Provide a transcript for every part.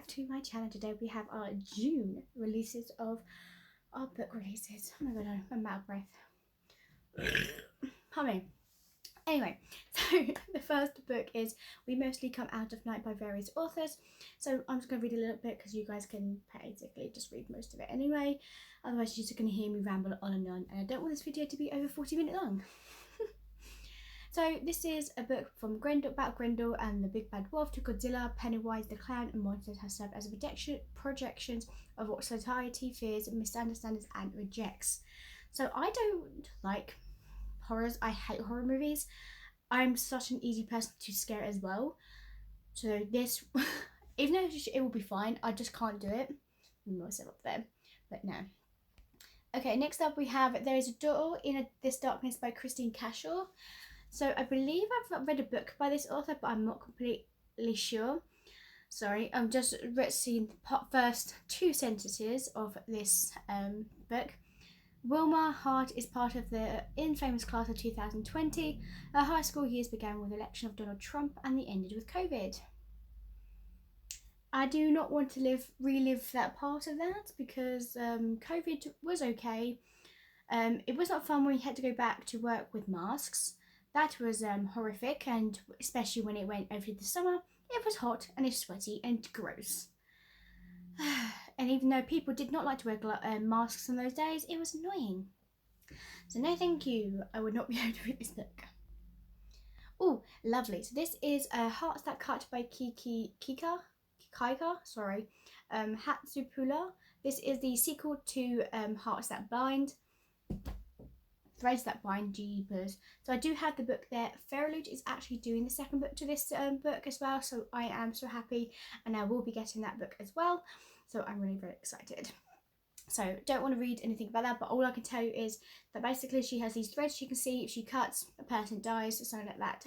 to my channel. Today we have our June releases of our book releases. Oh my god, I'm out of breath. Humming. Anyway, so the first book is We Mostly Come Out of Night by various authors. So I'm just going to read a little bit because you guys can basically just read most of it anyway. Otherwise you're just going to hear me ramble on and on. And I don't want this video to be over 40 minutes long. So this is a book from Grendel, about Grendel and the Big Bad Wolf to Godzilla, Pennywise the Clown and monsters have served as projections of what society fears, misunderstands and rejects. So I don't like horrors. I hate horror movies. I'm such an easy person to scare as well. So this, even though it will be fine, I just can't do it. Move myself up there, but no. Okay, next up we have There Is a Door in This Darkness by Christine Cashaw. So I believe I've read a book by this author, but I'm not completely sure. Sorry, I'm just seeing the first two sentences of this book. Wilma Hart is part of the infamous class of 2020. Her high school years began with the election of Donald Trump and they ended with COVID. I do not want to relive that part of that because COVID was okay. It was not fun when we had to go back to work with masks. That was horrific, and especially when it went over the summer, it was hot and it's sweaty and gross. And even though people did not like to wear masks in those days, it was annoying. So no thank you, I would not be able to read this book. Oh, lovely. So this is Hearts That Cut by Kaika, Hatsupula. This is the sequel to Hearts That Bind. Threads That Bind, jeepers. So I do have the book there. Feralute is actually doing the second book to this book as well, so I am so happy, and I will be getting that book as well, so I'm really very excited. So don't want to read anything about that, but all I can tell you is that basically she has these threads she can see. If she cuts, a person dies, or something like that,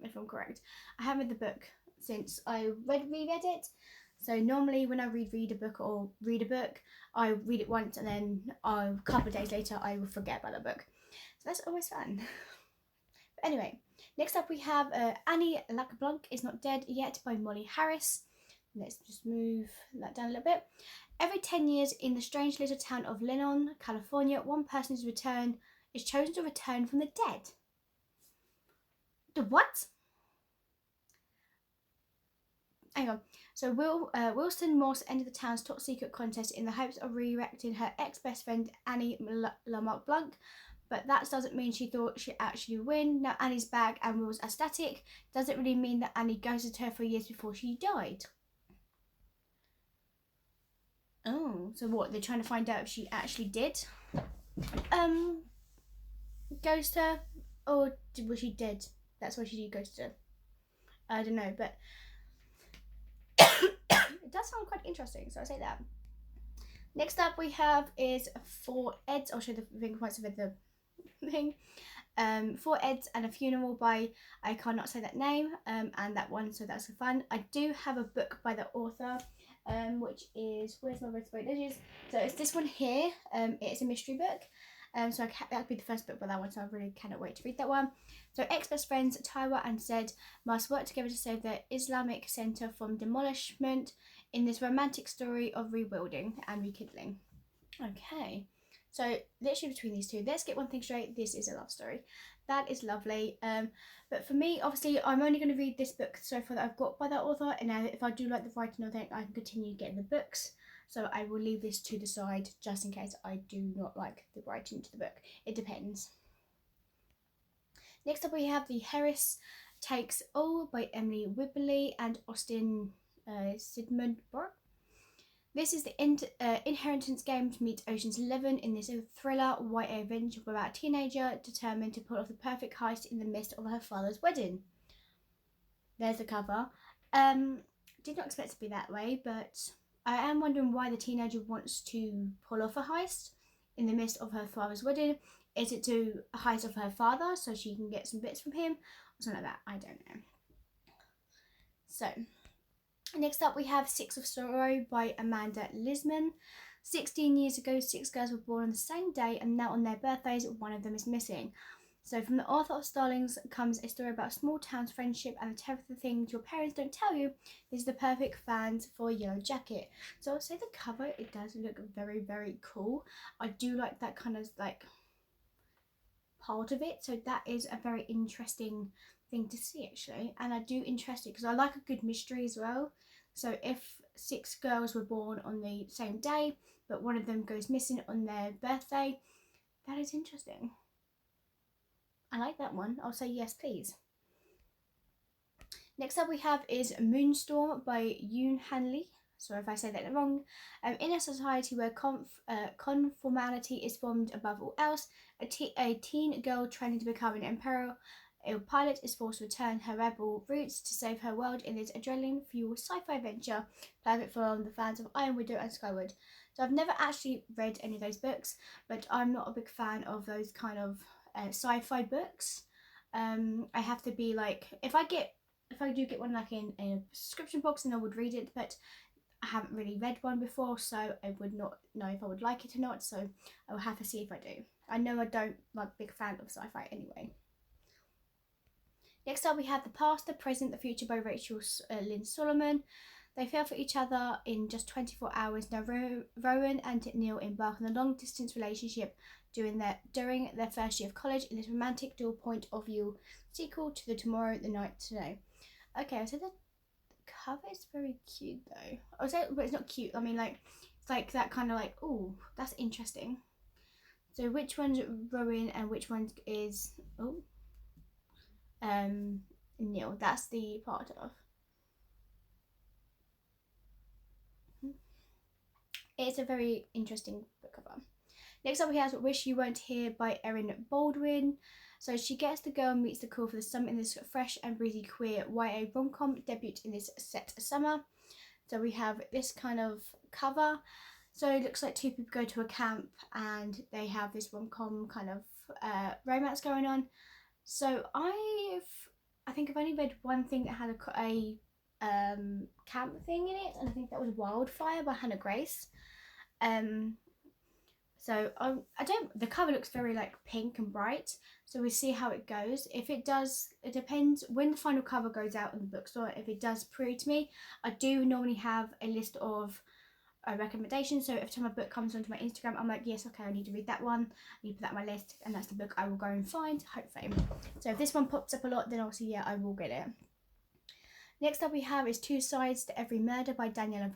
if I'm correct. I haven't read the book since I reread it. So normally when I read a book, I read it once and then a couple of days later I will forget about the book. So that's always fun. But anyway, next up we have Annie Lacablanc Is Not Dead Yet by Molly Harris. Let's just move that down a little bit. Every 10 years in the strange little town of Lennon, California, one person is chosen to return from the dead. The what? Hang on. So Wilson Morse entered the town's top secret contest in the hopes of re-electing her ex-best friend Annie Lacablanc, but that doesn't mean she thought she'd actually win. Now Annie's back and Will's ecstatic. Doesn't really mean that Annie ghosted her for years before she died. Oh, so what? They're trying to find out if she actually did ghost her, or was she dead? That's why she did ghost her. I don't know, but it does sound quite interesting, so I say that. Next up we have is Four Eds. I'll show the thing once I've read the thing. Four Eds and a Funeral by, I cannot say that name, and that one, so that's fun. I do have a book by the author, which is, where's my red spoiled edges? So it's this one here. It's a mystery book. So that'll be the first book by that one, so I really cannot wait to read that one. So ex-best friends Taiwa and Zed must work together to save the Islamic Center from demolishment in this romantic story of rebuilding and rekindling. Okay, so literally between these two, let's get one thing straight, this is a love story. That is lovely. But for me, obviously, I'm only going to read this book so far that I've got by that author, and now if I do like the writing of it, I can continue getting the books. So I will leave this to the side just in case I do not like the writing to the book. It depends. Next up we have The Harris Takes All by Emily Whibley and Austin Sidmundberg. This is the Inheritance Games meets Ocean's 11 in this thriller YA adventure about a teenager determined to pull off the perfect heist in the midst of her father's wedding. There's the cover. Did not expect it to be that way, but I am wondering why the teenager wants to pull off a heist in the midst of her father's wedding. Is it to heist off her father so she can get some bits from him? Or something like that, I don't know. So, next up we have Six of Sorrow by Amanda Lisman. 16 years ago, 6 girls were born on the same day, and now on their birthdays, one of them is missing. So from the author of Starlings comes a story about a small town's friendship and the terrible things your parents don't tell you. This is the perfect fans for Yellow Jacket. So I'll say the cover, it does look very, very cool. I do like that kind of like part of it, so that is a very interesting thing to see actually. And I do interest it because I like a good mystery as well. So if 6 girls were born on the same day but one of them goes missing on their birthday, that is interesting. I like that one. I'll say yes, please. Next up we have is Moonstorm by Yoon Hanley. Sorry if I say that wrong. In a society where conformity is formed above all else, a teen girl training to become an imperial pilot is forced to return her rebel roots to save her world in this adrenaline-fueled sci-fi adventure, perfect for the fans of Iron Widow and Skyward. So I've never actually read any of those books, but I'm not a big fan of those kind of sci-fi books. I have to be like, if I do get one like in a subscription box, then I would read it, but I haven't really read one before, so I would not know if I would like it or not, so I will have to see if I do. I know I don't like a big fan of sci-fi anyway. Next up we have The Past, the Present, the Future by Rachel Lynn Solomon. They fell for each other in just 24 hours. Now Rowan and Neil embark on a long-distance relationship during their first year of college in this romantic dual point of view sequel to The Tomorrow, the Night, Today. Okay, so the cover is very cute though. I would say, but it's not cute. I mean, like, it's like that kind of like, oh, that's interesting. So which one's Rowan and which one is Neil? That's the part of. It's a very interesting book cover. Next up we have Wish You Weren't Here by Erin Baldwin. So she gets the girl and meets the call for the summer in this fresh and breezy queer YA rom-com debut in this set summer. So we have this kind of cover. So it looks like 2 people go to a camp and they have this rom-com kind of romance going on. So I think I've only read one thing that had a camp thing in it, and I think that was Wildfire by Hannah Grace. So the cover looks very like pink and bright, so we'll see how it goes. If it does, it depends when the final cover goes out in the bookstore. If it does appeal to me, I do normally have a list of recommendations. So every time a book comes onto my Instagram, I'm like, yes, okay, I need to read that one. I need to put that on my list, and that's the book I will go and find, hopefully. So if this one pops up a lot, then obviously, yeah, I will get it. Next up we have is Two Sides to Every Murder by Daniela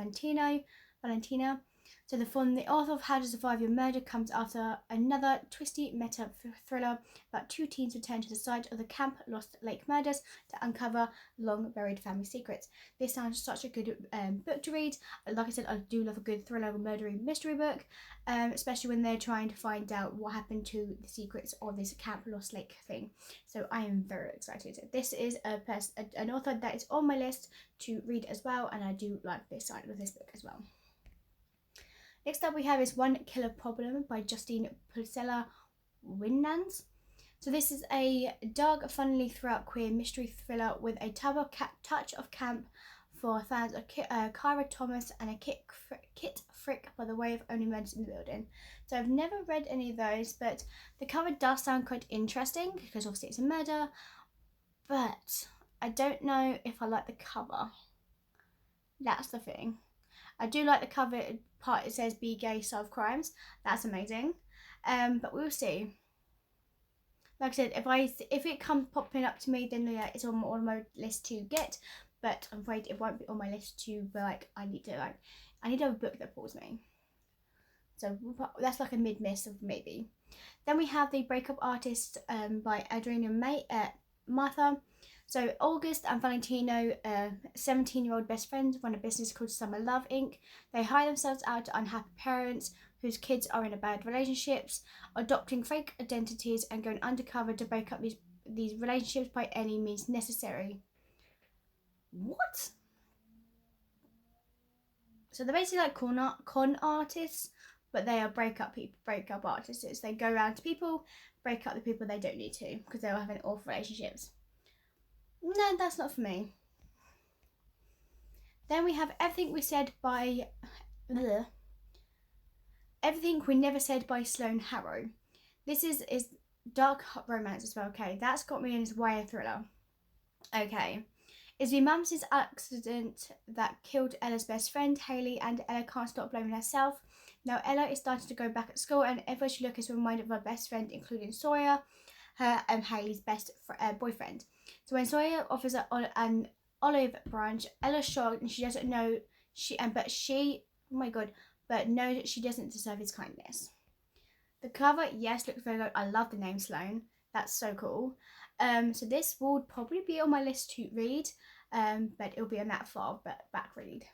Valentina. So from the author of How to Survive Your Murder comes after another twisty meta thriller about 2 teens return to the site of the Camp Lost Lake murders to uncover long buried family secrets. This sounds such a good book to read. Like I said, I do love a good thriller or murdery mystery book, especially when they're trying to find out what happened to the secrets of this Camp Lost Lake thing. So I am very excited. This is an author that is on my list to read as well, and I do like this side of this book as well. Next up we have is One Killer Problem by Justine Pulsella Winans. So this is a dark, funnily throughout queer mystery thriller with a touch of camp for fans of Kyra Thomas and a Kit Frick by the way of Only Murders in the Building. So I've never read any of those, but the cover does sound quite interesting because obviously it's a murder, but I don't know if I like the cover. That's the thing. I do like the cover part. It says "Be gay, solve crimes." That's amazing. But we'll see. Like I said, if it comes popping up to me, then yeah, it's on my list to get. But I'm afraid it won't be on my list to be like I need to have a book that pulls me. So that's like a mid-miss of maybe. Then we have The Breakup Artist by Adriana Martha. So August and Valentino, 17-year-old best friends, run a business called Summer Love Inc. They hire themselves out to unhappy parents whose kids are in a bad relationships, adopting fake identities and going undercover to break up these relationships by any means necessary. What? So they're basically like con artists, but they are breakup artists. They go around to people, break up the people they don't need to because they're having awful relationships. No, that's not for me. Then we have Everything We Never Said by Sloane Harrow. This is dark romance as well. Okay, that's got me in his YA thriller. Okay. It's the mum's accident that killed Ella's best friend, Hayley, and Ella can't stop blaming herself. Now Ella is starting to go back at school, and everywhere she looks is reminded of her best friend, including Sawyer, her and Hayley's best boyfriend. So when Sawyer offers her an olive branch, Ella's shocked and she doesn't know oh my god, but knows that she doesn't deserve his kindness. The cover, yes, looks very good. I love the name Sloane. That's so cool. So this would probably be on my list to read, but it'll be on that far back read.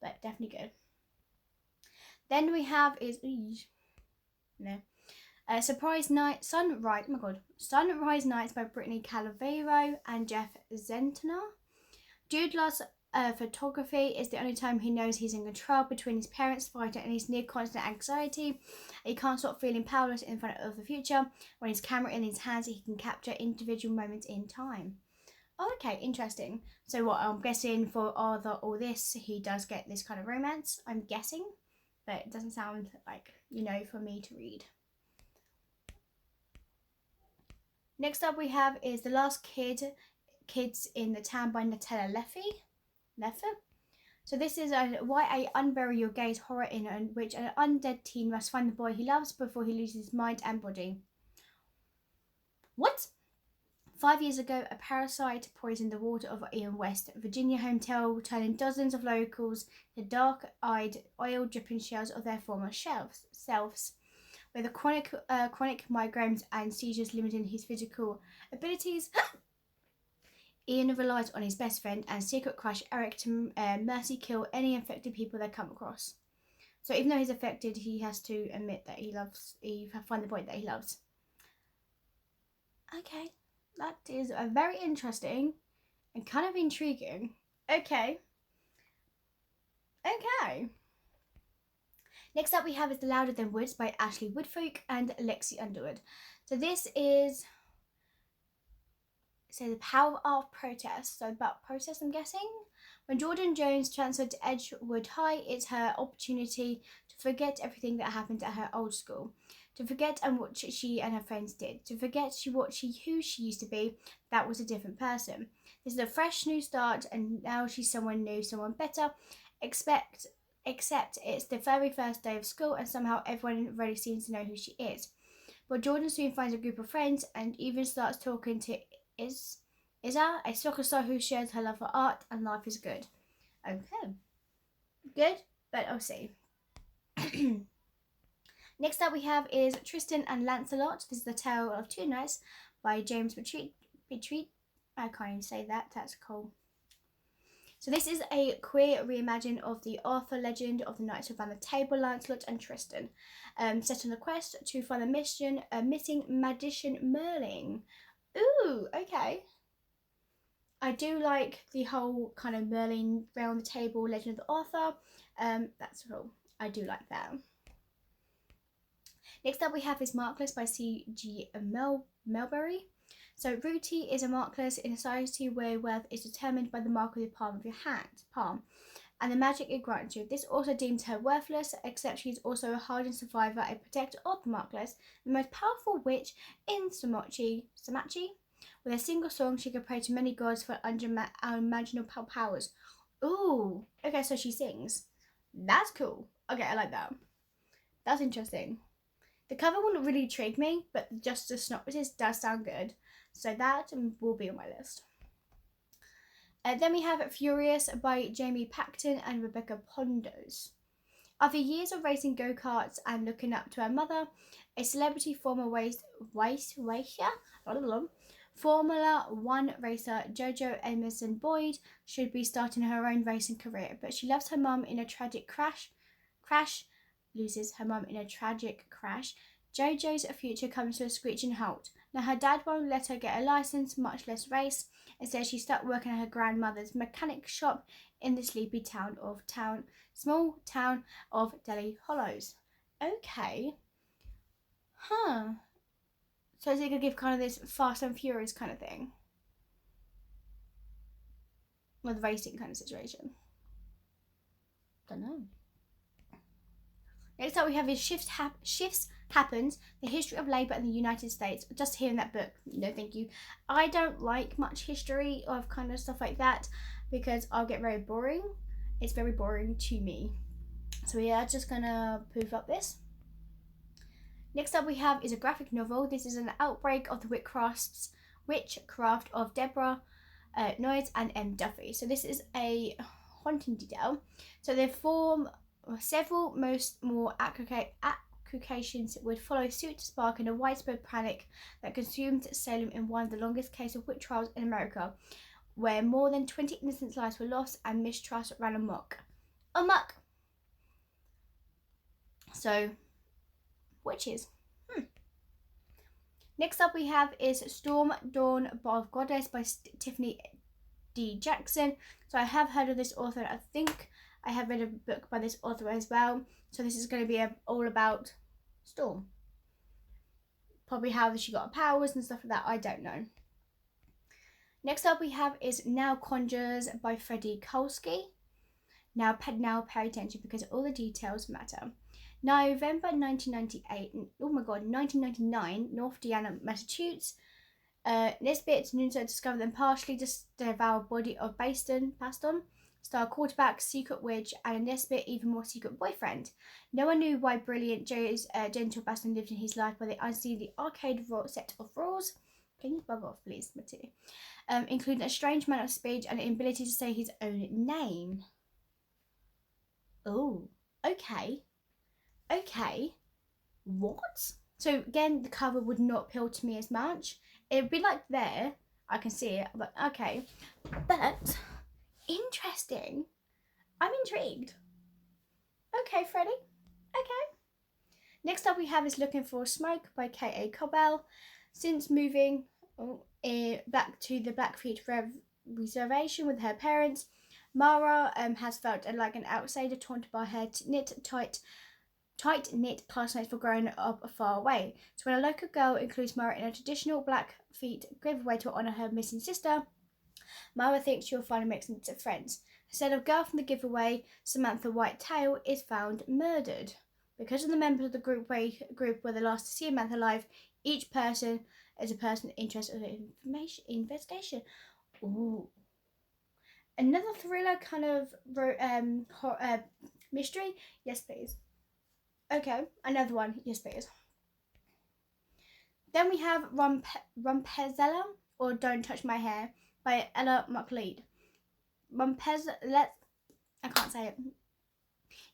But definitely good. Then we have Surprise Night, Sunrise. Oh my god, Sunrise Nights by Brittany Calavero and Jeff Zentner. Jude loves photography. Is the only time he knows he's in control between his parents fighting and his near constant anxiety. He can't stop feeling powerless in front of the future. When his camera in his hands, he can capture individual moments in time. Oh, okay, interesting. So what I'm guessing for all this, he does get this kind of romance. I'm guessing, but it doesn't sound like, for me to read. Next up we have is The Last Kids in the Town by Natalia Leffer. So this is a YA unbury your gaze horror in which an undead teen must find the boy he loves before he loses his mind and body. What? 5 years ago, a parasite poisoned the water of Ian West, Virginia hometown, turning dozens of locals to dark-eyed, oil-dripping shells of their former selves. With chronic migraines and seizures limiting his physical abilities, Ian relies on his best friend and secret crush Eric to mercy kill any infected people they come across. So even though he's affected, he has to admit that he find the point that he loves. Okay, that is a very interesting and kind of intriguing. Okay. Next up we have is The Louder Than Woods by Ashley Woodfolk and Lexi Underwood. So this is the power of protest. So about protest, I'm guessing. When Jordan Jones transferred to Edgewood High, it's her opportunity to forget everything that happened at her old school. To forget and what she and her friends did. To forget who she used to be. That was a different person. This is a fresh new start, and now she's someone new, someone better. Except it's the very first day of school, and somehow everyone already seems to know who she is. But Jordan soon finds a group of friends and even starts talking to Isa, a soccer star who shares her love for art and life is good. Okay. Good, but I'll see. Next up we have is Tristan and Lancelot. This is The Tale of Two Nights by James Petrie. I can't even say that. That's cool. So this is a queer reimagining of the Arthur legend of the Knights Around the Table, Lancelot and Tristan, set on a quest to find a missing magician Merlin. Ooh, okay. I do like the whole kind of Merlin round the table legend of the Arthur. That's cool. I do like that. Next up we have is Markless by C.G. Melbury. So Ruti is a markless in a society where wealth is determined by the mark of the palm of your palm, and the magic it grants you. This also deems her worthless, except she's also a hardened survivor, a protector of the markless, the most powerful witch in Samachi. With a single song, she could pray to many gods for unimaginable powers. Ooh, okay, so she sings. That's cool. Okay, I like that. That's interesting. The cover wouldn't really intrigue me, but just the synopsis does sound good. So that will be on my list. Then we have Furious by Jamie Paxton and Rebecca Pondos. After years of racing go-karts and looking up to her mother, a celebrity Formula One racer, Jojo Emerson Boyd, should be starting her own racing career, but she loves her mum in a tragic loses her mum in a tragic crash. Jojo's future comes to a screeching halt. Now her dad won't let her get a license, much less race. Instead, she's stuck working at her grandmother's mechanic shop in the sleepy small town of Delhi Hollows. Okay. So is it gonna give kind of this Fast and Furious kind of thing? With racing kind of situation? Don't know. Next up we have is Shifts happens, the history of Labour in the United States. Just hearing that book, no thank you. I don't like much history of kind of stuff like that because I'll get very boring. It's very boring to me. So we are just gonna proof up this. Next up we have is a graphic novel. This is an outbreak of the witchcraft of Deborah Noyes and M. Duffy. So this is a haunting detail. So they form several more accusations would follow suit to spark in a widespread panic that consumed Salem in one of the longest cases of witch trials in America, where more than 20 innocent lives were lost and mistrust ran amok. So, witches. Next up we have is Storm Dawn of Goddess by Tiffany D. Jackson. So I have heard of this author. I think I have read a book by this author as well. So this is going to be all about Storm. Probably how she got her powers and stuff like that. I don't know. Next up we have is Now Conjures by Freddie Kolsky. Now pay attention because all the details matter. November 1998, 1999, North Indiana, Massachusetts. Nesbitt and Nunzo discovered and partially devoured body of Baston, star quarterback, secret witch, and a Nesbitt even more secret boyfriend. No one knew why brilliant Joe's gentle Baston lived in his life, but they unseen the arcade set of rules. Can you bug off, please, Matthew? Including a strange amount of speech and an inability to say his own name. Oh, okay. What? So again, the cover would not appeal to me as much. It'd be like there, I can see it, but okay. But interesting. I'm intrigued. Okay, Freddie. Okay. Next up we have is Looking for Smoke by K.A. Cobell. Since moving back to the Blackfeet Reservation with her parents, Mara has felt like an outsider, taunted by her tight-knit classmates for growing up far away. So when a local girl includes Mara in a traditional Blackfeet giveaway to honour her missing sister, Mara thinks she'll finally make some friends. Instead of girl from the giveaway, Samantha Whitetail is found murdered. Because of the members of the group were the last to see Samantha alive, each person is a person interested in investigation. Ooh. Another thriller kind of mystery? Yes, please. Okay, another one. Yes, please. Then we have Rumpezella, or Don't Touch My Hair, by Ella McLeod. Rumpezella, I can't say it,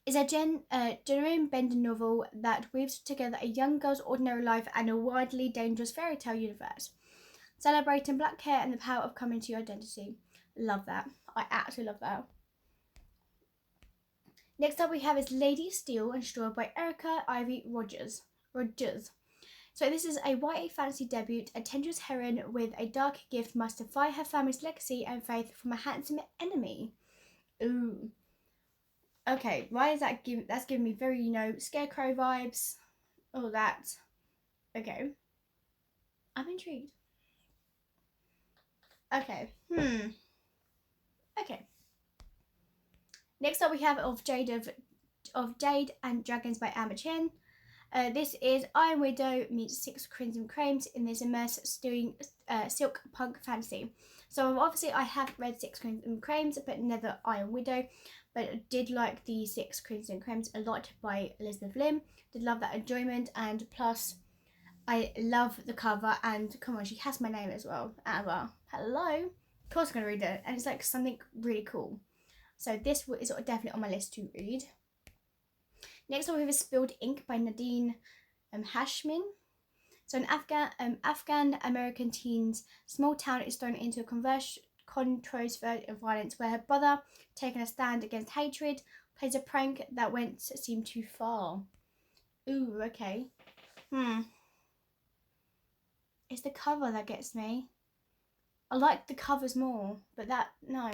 is a genuine Bender novel that weaves together a young girl's ordinary life and a wildly dangerous fairy tale universe, celebrating black hair and the power of coming to your identity. Love that. I absolutely love that. Next up we have is Lady Steel and Straw by Erica Ivy Rogers. So this is a YA fantasy debut. A tendrous heroine with a dark gift must defy her family's legacy and faith from a handsome enemy. Ooh. Okay, why is that that's giving me very, Scarecrow vibes. All that. Okay. I'm intrigued. Okay. Okay. Next up we have of Jade and Dragons by Amber Chen. This is Iron Widow meets Six Crimson Crames in this immersive silk punk fantasy. So obviously I have read Six Crimson Crames but never Iron Widow, but I did like the Six Crimson Crames a lot by Elizabeth Lim. Did love that enjoyment, and plus I love the cover, and come on, she has my name as well. Amber, hello. Of course I'm going to read it, and it's like something really cool. So this is definitely on my list to read. Next up we have Spilled Ink by Nadine Hashmin. So an Afghan-American teen's small town is thrown into a controversy of violence where her brother, taking a stand against hatred, plays a prank that seemed too far. Ooh, okay. It's the cover that gets me. I like the covers more, but no.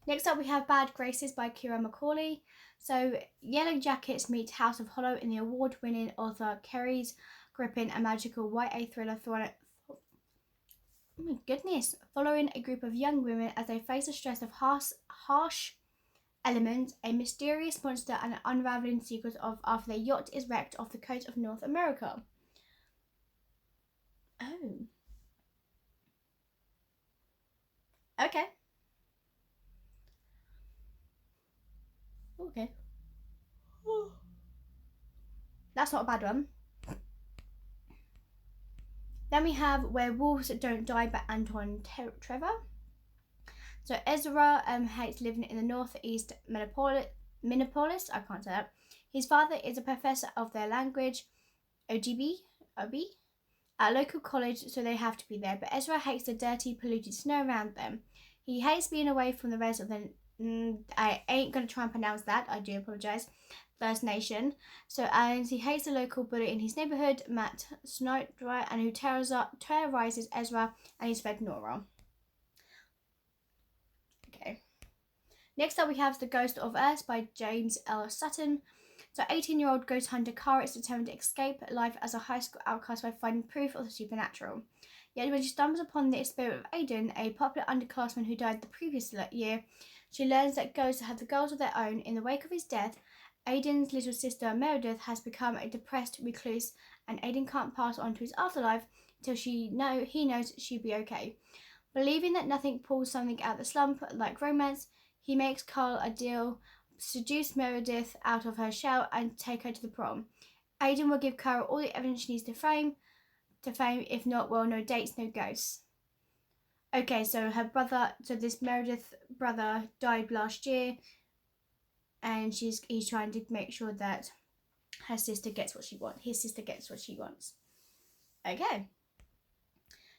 Next up we have Bad Graces by Kira Macaulay. So Yellow Jackets meet House of Hollow in the award-winning author Kerry's gripping and magical YA thriller oh my goodness, following a group of young women as they face the stress of harsh element, a mysterious monster, and an unraveling secret of after their yacht is wrecked off the coast of North America. Oh. Okay. Okay. That's not a bad one. Then we have Where Wolves Don't Die by Anton Trevor. So Ezra hates living in the northeast Minneapolis. I can't say that. His father is a professor of their language, OB, at a local college, so they have to be there. But Ezra hates the dirty, polluted snow around them. He hates being away from the rest of the. I ain't gonna try and pronounce that. I do apologize. First Nation. So, and he hates the local bully in his neighborhood, Matt Snodry, and who terrorizes Ezra and his friend Nora. Okay. Next up, we have The Ghost of Earth by James L. Sutton. So, 18-year-old ghost hunter Kara is determined to escape life as a high school outcast by finding proof of the supernatural. Yet, when she stumbles upon the spirit of Aiden, a popular underclassman who died the previous year, she learns that ghosts have the goals of their own. In the wake of his death, Aiden's little sister Meredith has become a depressed recluse, and Aiden can't pass on to his afterlife until he knows she'll be okay. Believing that nothing pulls something out of the slump like romance, he makes Carl a deal, seduce Meredith out of her shell, and take her to the prom. Aiden will give Carl all the evidence she needs to fame. If not, well, no dates, no ghosts. Okay, so this Meredith brother died last year, and he's trying to make sure that his sister gets what she wants. Okay.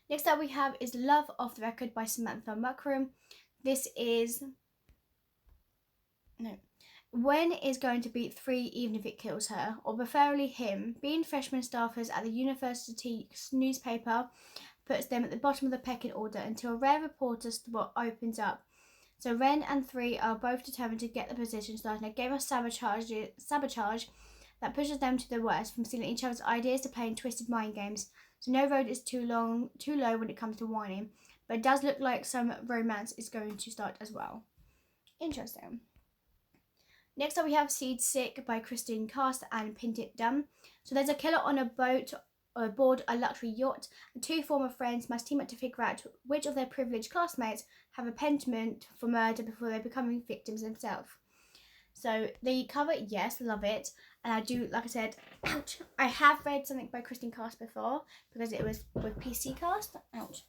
Next up we have is Love Off the Record by Samantha Muckram. This is When is going to beat 3 even if it kills her, or preferably him. Being freshman staffers at the university newspaper puts them at the bottom of the pecking order until a rare reporter spot opens up. So Ren and 3 are both determined to get the position, starting a game of sabotage that pushes them to the worst, from stealing each other's ideas to playing twisted mind games. So no road is too low when it comes to whining, but it does look like some romance is going to start as well. Interesting. Next up we have Seed Sick by Christine Cast and Pintit Dunn. So there's a killer on a boat aboard a luxury yacht, and 2 former friends must team up to figure out which of their privileged classmates have a penchant for murder before they becoming victims themselves. So the cover, yes, love it. And I do, like I said, ouch, I have read something by Christine Cast before because it was with PC Cast. Ouch.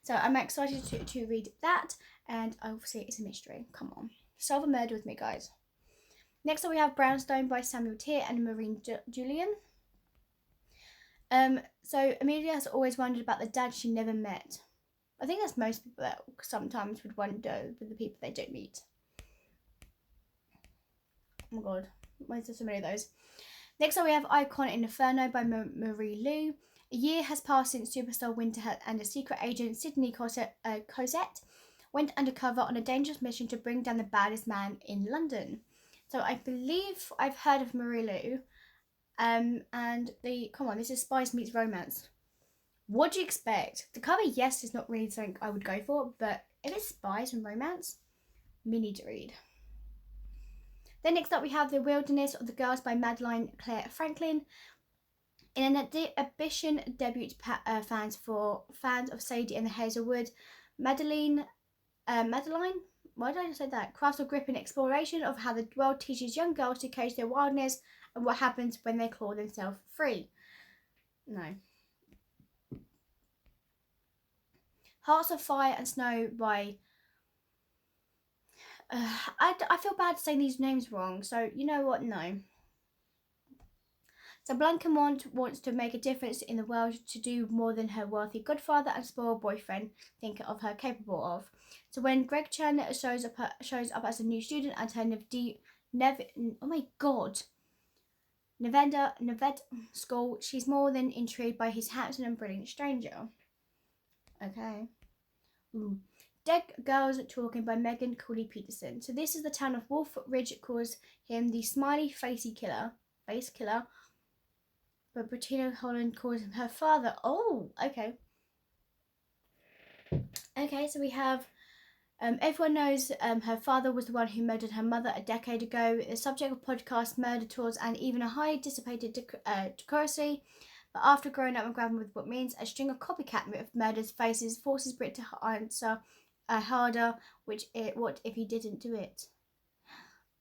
So I'm excited to read that, and obviously it's a mystery. Come on, solve a murder with me, guys. Next up we have Brownstone by Samuel Tier and Maureen Julian. So Amelia has always wondered about the dad she never met. I think that's most people that sometimes would wonder with the people they don't meet. Oh my god, why is there so many of those? Next up we have Icon in Inferno by Marie Lu. A year has passed since superstar Winter and a secret agent, Sydney Cosette, went undercover on a dangerous mission to bring down the baddest man in London. So I believe I've heard of Marie Lu. And this is Spies meets romance. What do you expect? The cover, yes, is not really something I would go for, but if it's spies and romance, me need to read. Then next up we have The Wilderness of the Girls by Madeline Claire Franklin. In an ambition debut fans of Sadie and the Hazelwood, Madeline, why did I say that? Crafts a gripping exploration of how the world teaches young girls to cage their wildness and what happens when they claw themselves free. No. Hearts of Fire and Snow by... I feel bad saying these names wrong, so you know what? No. So Blancamont wants to make a difference in the world to do more than her wealthy godfather and spoiled boyfriend think of her capable of. So when Greg Chen shows up as a new student at her Nevada school, she's more than intrigued by his handsome and brilliant stranger. Okay. Dead Girls Talking by Megan Cooley Peterson. So this is the town of Wolf Ridge calls him the smiley face killer. But Bettina Holland calls him her father. Oh, okay. Okay, so we have Everyone knows her father was the one who murdered her mother a decade ago. The subject of podcasts, murder tours, and even a highly dissipated decorously. But after growing up and grappling with what means a string of copycat murders faces forces Brit to answer harder. What if he didn't do it?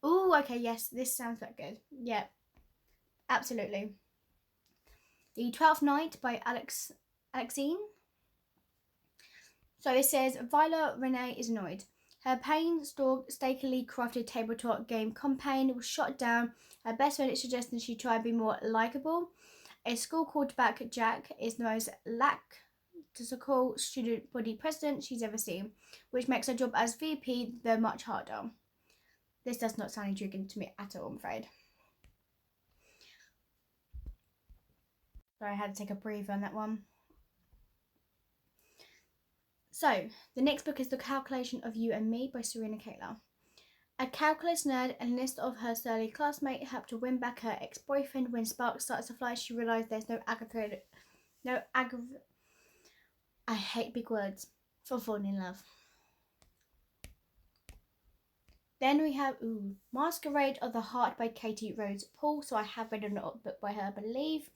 Ooh, okay, yes, this sounds that good. Yeah, absolutely. The 12th Night by Alexine. So it says Viola Renee is annoyed. Her painstakingly crafted tabletop game campaign was shot down. Her best friend is suggesting she try and be more likable. A school quarterback, Jack, is the most lackadaisical student body president she's ever seen, which makes her job as VP the much harder. This does not sound intriguing to me at all, I'm afraid. Sorry, I had to take a breather on that one. So, the next book is The Calculation of You and Me by Serena Kayla. A calculus nerd and a list of her surly classmate help to win back her ex-boyfriend. When sparks starts to fly, she realizes there's I hate big words for falling in love. Then we have Masquerade of the Heart by Katie Rose Paul. So I have read a book by her, I believe.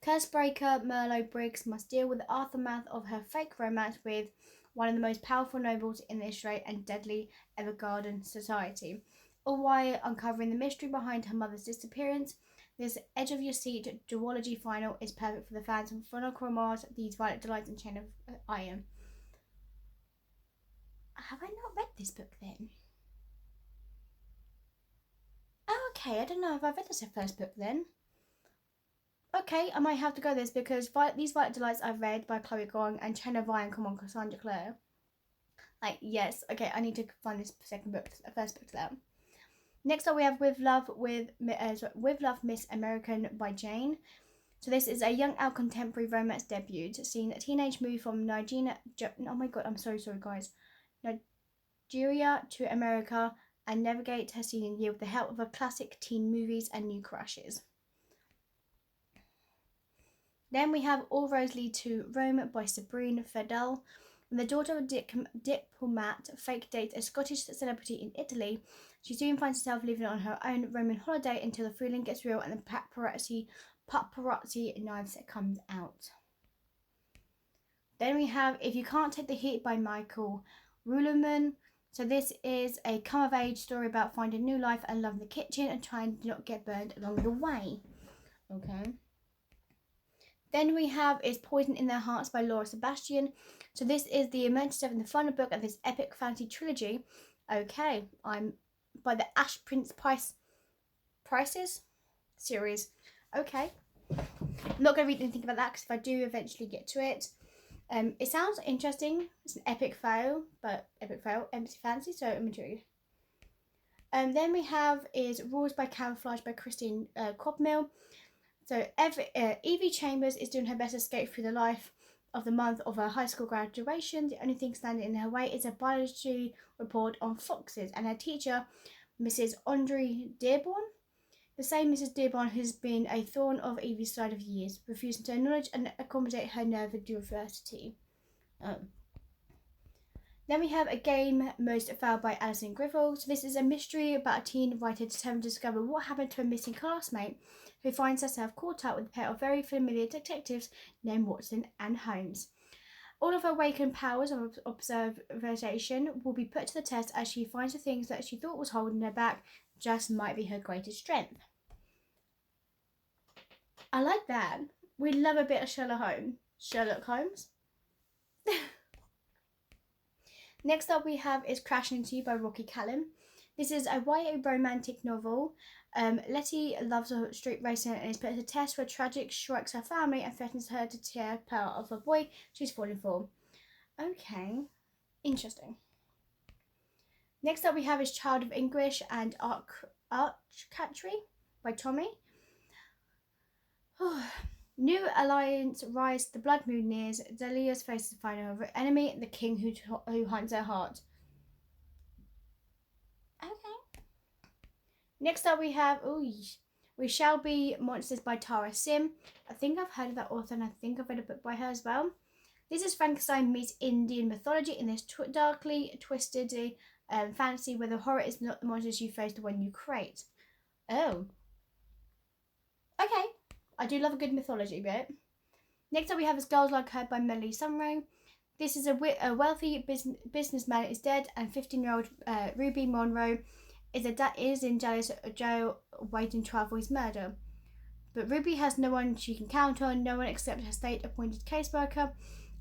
Cursebreaker Merlo Briggs must deal with the aftermath of her fake romance with one of the most powerful nobles in the straight and deadly Evergarden society, all while uncovering the mystery behind her mother's disappearance. This edge-of-your-seat duology final is perfect for the fans of Phonochromas, These Violet Delights, and Chain of Iron. Have I not read this book then? Oh, okay, I don't know if I've read this first book then. Okay, I might have to go this because These Violet Delights I've read by Chloe Gong and Chain of Iron, come on, Cassandra Clare. Like, yes, okay, I need to find this first book to that. Next up we have With Love, Miss American by Jane. So this is a young adult contemporary romance debut, seeing a teenage move from Nigeria, oh my god, I'm so sorry guys, Nigeria to America and navigate her senior year with the help of her classic teen movies and new crushes. Then we have All Roads Lead to Rome by Sabrina Fedel. When the daughter of a diplomat fake dates a Scottish celebrity in Italy, she soon finds herself living on her own Roman holiday until the feeling gets real and the paparazzi knives comes out. Then we have If You Can't Take the Heat by Michael Ruhlman. So this is a come-of-age story about finding new life and love in the kitchen and trying to not get burned along the way. Okay. Then we have is Poison in Their Hearts by Laura Sebastian. So this is the emergence of the final book of this epic fantasy trilogy. Okay, I'm by the Ash Prince Prices series. Okay, I'm not going to read anything about that because if I do eventually get to it, it sounds interesting. It's an epic fail, empty fantasy. So I'm intrigued. Then we have is Rules by Camouflage by Christine Cobmill. So Evie Chambers is doing her best to escape through the life of the month of her high school graduation. The only thing standing in her way is a biology report on foxes, and her teacher, Mrs. Andre Dearborn, the same Mrs. Dearborn who's been a thorn of Evie's side of years, refusing to acknowledge and accommodate her neurodiversity. Then we have A Game Most Foul by Alison Griffel. So this is a mystery about a teen writer determined to discover what happened to a missing classmate who finds herself caught up with a pair of very familiar detectives named Watson and Holmes. All of her awakened powers of observation will be put to the test as she finds the things that she thought was holding her back just might be her greatest strength. I like that. We love a bit of Sherlock Holmes. Next up we have is Crashing Into You by Rocky Callum. This is a YA romantic novel. Letty loves a street racing and is put to the test where tragic strikes her family and threatens her to tear part of a boy she's falling for. Okay, interesting. Next up we have is Child of English and Archcatchery by Tommy. New alliance rise, the blood moon nears. Delia's faces the final enemy, the king who hunts her heart. Okay. Next up we have We Shall Be Monsters by Tara Sim. I think I've heard of that author and I think I've read a book by her as well. This is Frankenstein meets Indian mythology in this darkly twisted fantasy where the horror is not the monsters you face, the one you create. Oh. Okay. I do love a good mythology bit. Next up we have is Girls Like Her by Melanie Sunray. This is a wealthy businessman is dead, and 15-year-old Ruby Monroe is in jail waiting trial for his murder. But Ruby has no one she can count on, no one except her state-appointed caseworker,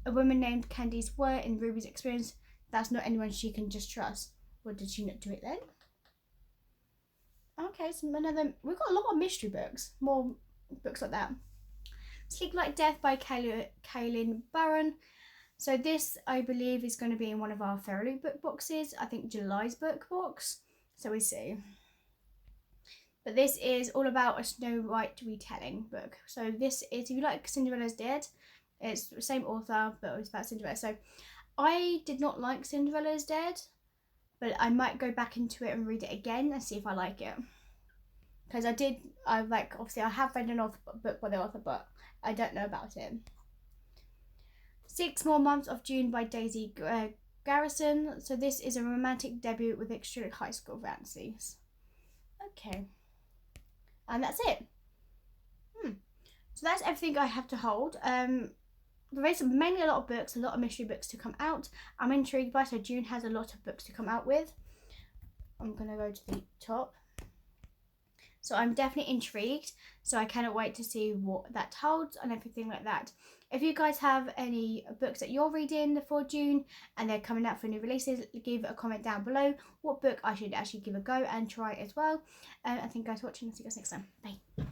a woman named Candice Ware. In Ruby's experience, that's not anyone she can just trust. Well, did she not do it then? Okay, so another. We've got a lot of mystery books, more books like that. Sleep Like Death by Kaylin Barron. So this, I believe, is going to be in one of our Fairy book boxes. I think July's book box. So we see. But this is all about a Snow White retelling book. So this is, if you like Cinderella's Dead, it's the same author, but it's about Cinderella. So I did not like Cinderella's Dead, but I might go back into it and read it again and see if I like it. Because obviously I have read an book by the author, but I don't know about it. 6 More Months of June by Daisy Garrison. So this is a romantic debut with extra high school fantasies. Okay. And that's it. So that's everything I have to hold. There is mainly a lot of books, a lot of mystery books to come out. I'm intrigued by, so June has a lot of books to come out with. I'm going to go to the top. So I'm definitely intrigued. So I cannot wait to see what that holds and everything like that. If you guys have any books that you're reading for June and they're coming out for new releases, give a comment down below what book I should actually give a go and try as well. And thank you guys for watching. See you guys next time. Bye.